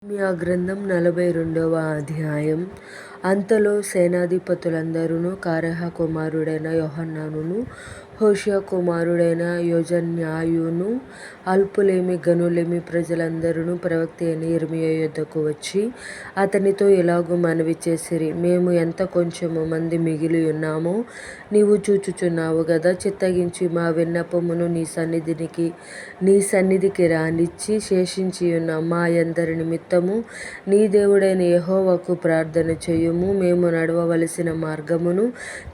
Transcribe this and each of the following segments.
ఇర్మీయా గ్రంథం 42వ అధ్యాయం. అంతలో సేనాధిపతులందరును, కారేహ కుమారుడైన యోహానానును, హోషేయ కుమారుడైన యెజన్యాయును, అల్పులేమి గనులేమి ప్రజలందరును ప్రవక్త అయిన ఇర్మీయా యొద్దకు వచ్చి అతనితో ఇలాగు మనవి చేసిరి. మేము ఎంత కొంచెము మంది మిగిలి ఉన్నామో నీవు చూచుచున్నావు గదా. చిత్తగించి మా విన్నపమును నీ సన్నిధికి రానిచ్చి శేషించియున్న మా యందరి నిమిత్తము నీ దేవుడైన యెహోవాకు ప్రార్థన చేయుము. మేము నడవవలసిన మార్గమును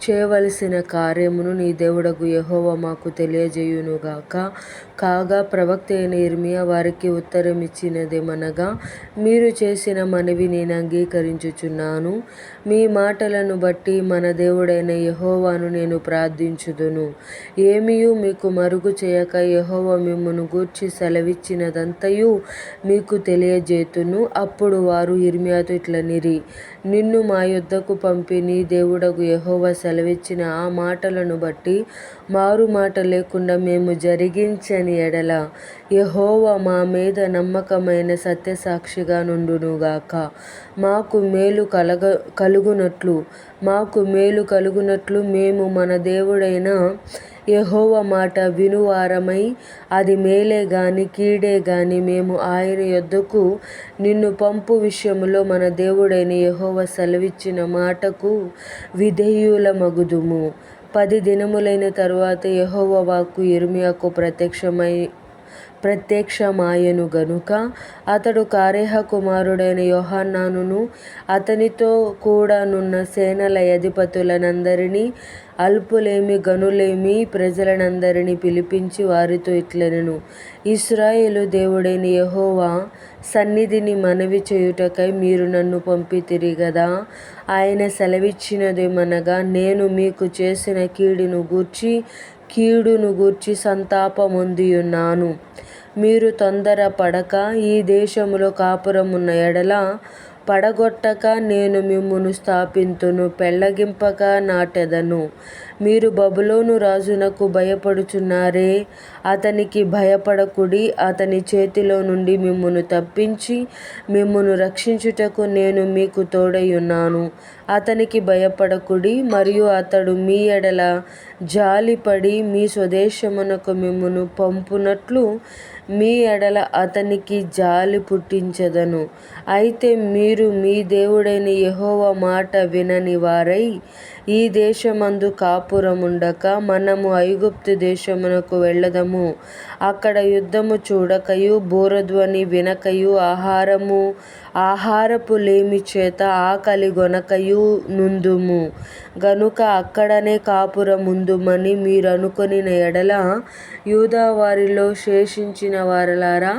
చేయవలసిన కార్యమును నీ దేవుడగు యెహోవా మాకు తెలియజేయునుగాక. కాగా ప్రవక్త అయిన ఇర్మీయా వారికి ఉత్తరమిచ్చినదేమనగా, మీరు చేసిన మనవి నేను అంగీకరించుచున్నాను. మీ మాటలను బట్టి మన దేవుడైన యెహోవాను నేను ప్రార్థించుదును. ఏమియూ మీకు మరుగు చేయక యెహోవా మిమ్మును గూర్చి సెలవిచ్చినదంతయు మీకు తెలియజేతును. అప్పుడు వారు ఇర్మీయాతో ఇట్లనిరి, నిన్ను మా యొద్దకు పంపి నీ దేవుడగు యెహోవా సెలవిచ్చిన ఆ మాటలను బట్టి మారుమాట లేకుండా మేము జరిగించని ఎడల యెహోవా మా మీద నమ్మకమైన సత్యసాక్షిగా నుండునుగాక. మాకు మేలు కలుగునట్లు మేము మన దేవుడైన యెహోవా మాట వినువారమై, అది మేలే గాని కీడే గాని మేము ఆయన యొద్దకు నిన్ను పంపు విషయములో మన దేవుడైన యెహోవా సెలవిచ్చిన మాటకు విధేయులమగుదుము. 10 దినములైన తరువాత యెహోవా వాక్కు ఇర్మీయాకు ప్రత్యక్షమాయెను గనుక అతడు కారేహ కుమారుడైన యోహానానును అతనితో కూడానున్న సేనల అధిపతులనందరినీ, అల్పులేమి గనులేమి ప్రజలనందరినీ పిలిపించి వారితో ఇట్లనెను, ఇశ్రాయేలు దేవుడైన యెహోవా సన్నిధిని మనవి చేయుటకై మీరు నన్ను పంపితిరి గదా. ఆయన సెలవిచ్చినదేమనగా, నేను మీకు చేసిన కీడును గూర్చి సంతాపమొందియున్నాను. మీరు తొందరపడక ఈ దేశములో కాపురమున్న ఎడల పడగొట్టక నేను మిమ్మును స్థాపింతును, పెళ్లగింపక నాటెదను. మీరు బబులోను రాజునకు భయపడుచున్నారే, అతనికి భయపడకుడి. అతని చేతిలో నుండి మిమ్మును తప్పించి మిమ్మును రక్షించుటకు నేను మీకు తోడైయున్నాను. అతనికి భయపడకుడి. మరియు అతడు మీ ఎడల జాలిపడి మీ స్వదేశమునకు మిమ్మును పంపునట్లు మీ ఎడల అతనికి జాలి పుట్టించెదను. అయితే మీరు మీ దేవుడైన యెహోవా మాట వినని వారై ఈ దేశమందు కాపురముండక, మనము ఐగుప్తు దేశమునకు వెళ్ళదము, అక్కడ యుద్ధము చూడకయు బూరధ్వని వినకయు ఆహారపు లేమి చేత ఆకలి గొనకయు నుందుము గనుక అక్కడనే కాపురముందుమని మీరనుకొనిన ఎడల, యూదా వారిలో శేషించిన వారలారా,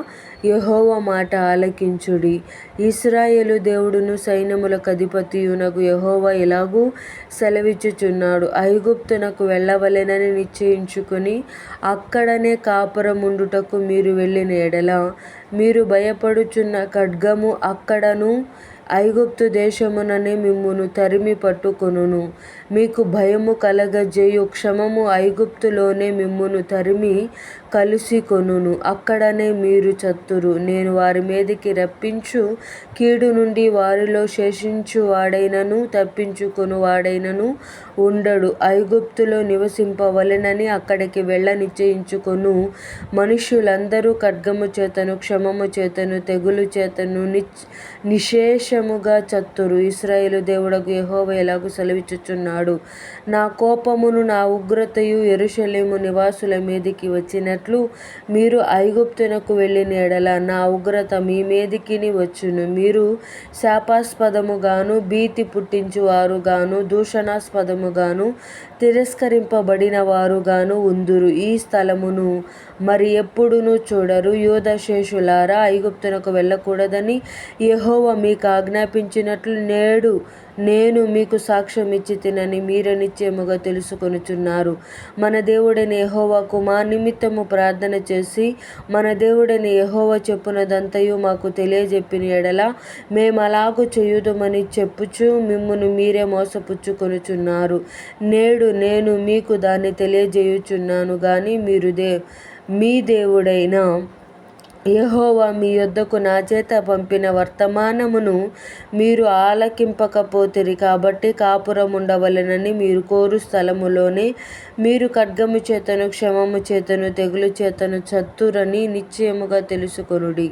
యెహోవా మాట ఆలకించుడి. ఇశ్రాయేలు దేవుడును సైన్యములకు అధిపతియునగు యెహోవా ఇలాగు సెలవిచ్చుచున్నాడు, ఐగుప్తునకు వెళ్ళవలెనని నిశ్చయించుకుని అక్కడనే కాపురముండుటకు మీరు వెళ్ళిన ఎడల, మీరు భయపడుచున్న ఖడ్గము అక్కడను ఐగుప్తు దేశముననే మిమ్మును తరిమి పట్టుకొనును. మీకు భయము కలగజేయు క్షామము ఐగుప్తులోనే మిమ్మును తరిమి కలుసికొనును. అక్కడనే మీరు చత్తురు. నేను వారి మీదికి రప్పించు కీడు నుండి వారిలో శేషించువాడైనను తప్పించుకొనువాడైనను ఉండడు. ఐగుప్తులో నివసింపవలెనని అక్కడికి వెళ్ళ నిశ్చయించుకొను మనుష్యులందరూ ఖడ్గము చేతను, క్షామము చేతను, తెగులు చేతను నిశ్శేషముగా చత్తురు. ఇశ్రాయేలు దేవుడగు యెహోవా ఇలాగు సెలవిచ్చుచున్నాడు, నా కోపమును నా ఉగ్రతయు యెరూషలేము నివాసుల మీదికి వచ్చినట్లు మీరు ఐగుప్తునకు వెళ్ళిన ఎడల నా ఉగ్రత మీ మీదికిని వచ్చును. మీరు శాపాస్పదముగాను, భీతి పుట్టించువారుగాను, దూషణాస్పదముగాను, తిరస్కరింపబడిన వారుగాను ఉందురు. ఈ స్థలమును మరి ఎప్పుడునూ చూడరు. యూదా శేషులారా, ఐగుప్తునకు వెళ్ళకూడదని యెహోవా మీకు ఆజ్ఞాపించినట్లు నేడు నేను మీకు సాక్ష్యమిచ్చి తినని మీరు నిశ్చయముగా తెలుసుకొనుచున్నారు. మన దేవుడైన యెహోవాకు మా నిమిత్తము ప్రార్థన చేసి మన దేవుడైన యెహోవా చెప్పునదంతయు మాకు తెలియజెప్పిన ఎడల మేమలాగు చేయుదుమని చెప్పుచు మిమ్మును మీరే మోసపుచ్చుకొనుచున్నారు. నేడు నేను మీకు దాన్ని తెలియజేయుచున్నాను గాని మీరు మీ దేవుడైన యెహోవా మీ యొద్దకు నా చేత పంపిన వర్తమానమును మీరు ఆలకింపకపోతిరి కాబట్టి కాపురముండవలెనని మీరు కోరు స్థలములోనే మీరు ఖడ్గము చేతను, క్షమము చేతను, తెగులు చేతను చత్తురని నిశ్చయముగా తెలుసుకొనుడి.